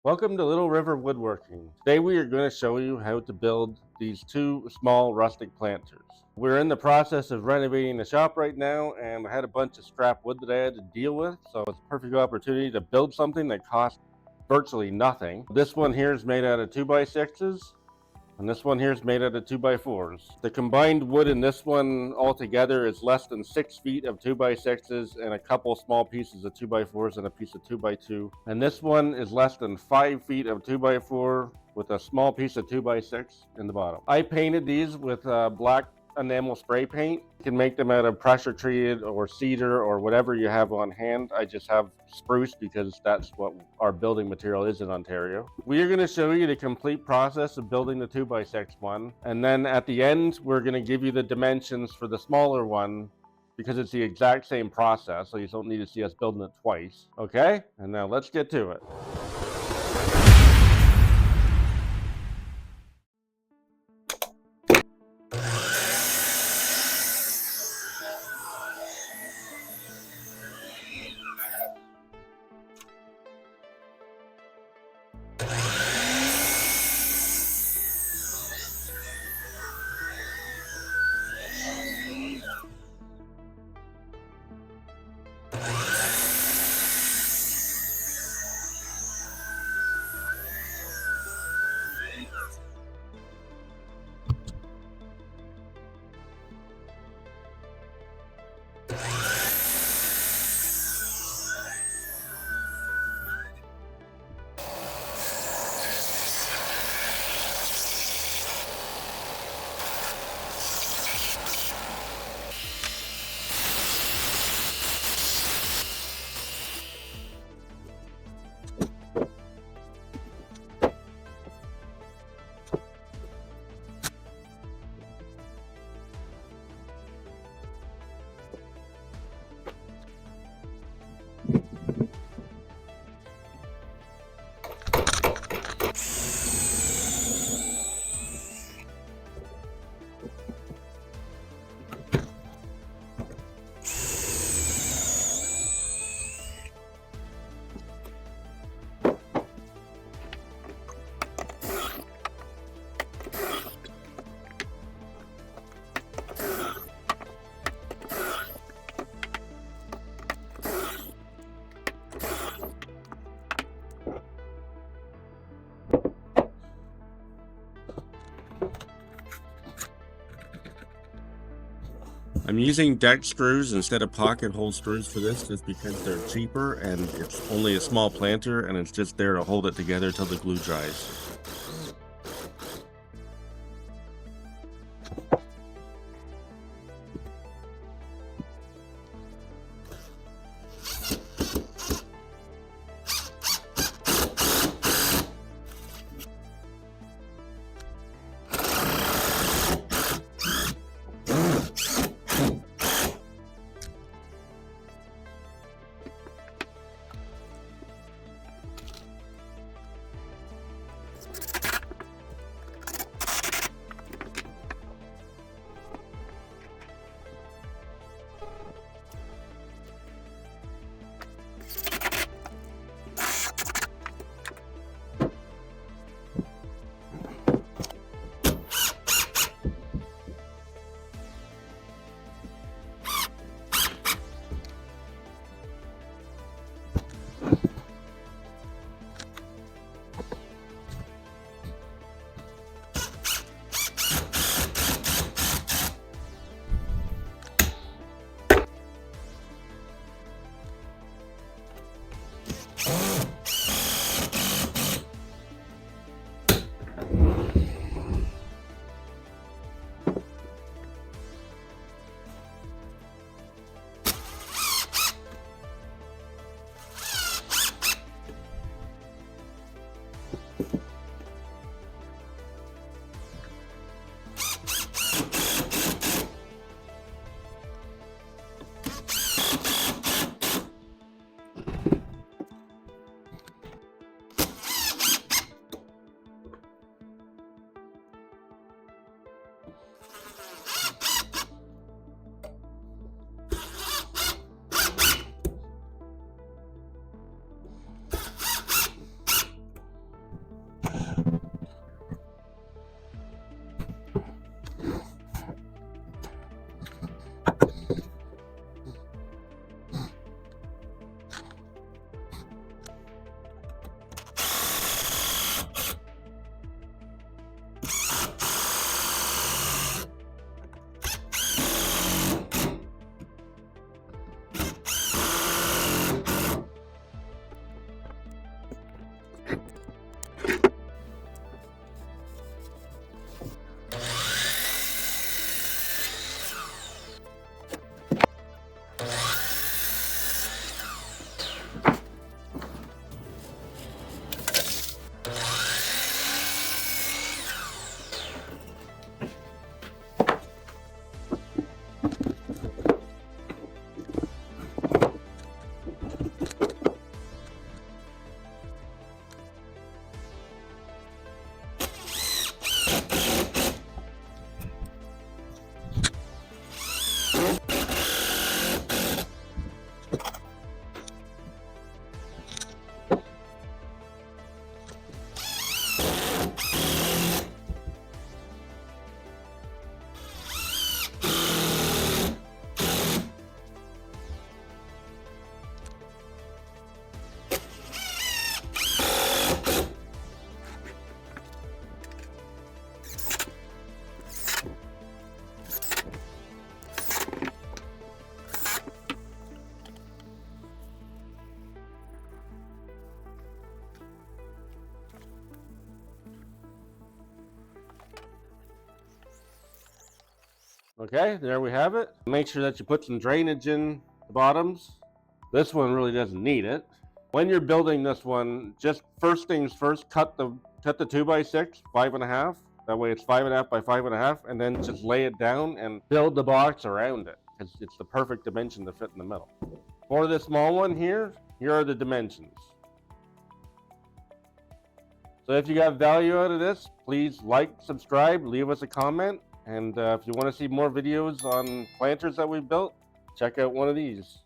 Welcome to Little River Woodworking. Today we are going to show you how to build these two small rustic planters. We're in the process of renovating the shop right now, and I had a bunch of scrap wood that I had to deal with, so it's a perfect opportunity to build something that costs virtually nothing. This one here is made out of 2x6s, and this one here is made out of 2x4s. The combined wood in this one altogether is less than 6 feet of 2x6s and a couple small pieces of 2x4s and a piece of 2x2. And this one is less than 5 feet of 2x4 with a small piece of 2x6 in the bottom. I painted these with black enamel spray paint. You can make them out of pressure treated or cedar or whatever you have on hand. I just have spruce because that's what our building material is in Ontario. We are going to show you the complete process of building the 2x6 one, and then at the end we're going to give you the dimensions for the smaller one because it's the exact same process, so you don't need to see us building it twice. Okay, and now let's get to it. I'm using deck screws instead of pocket hole screws for this just because they're cheaper and it's only a small planter and it's just there to hold it together till the glue dries. Okay, there we have it. Make sure that you put some drainage in the bottoms. This one really doesn't need it. When you're building this one, just first things first, cut the 2x6, 5.5. That way it's 5.5 by 5.5, and then just lay it down and build the box around it, because it's the perfect dimension to fit in the middle. For this small one here are the dimensions. So if you got value out of this, please like, subscribe, leave us a comment. And if you want to see more videos on planters that we built, check out one of these.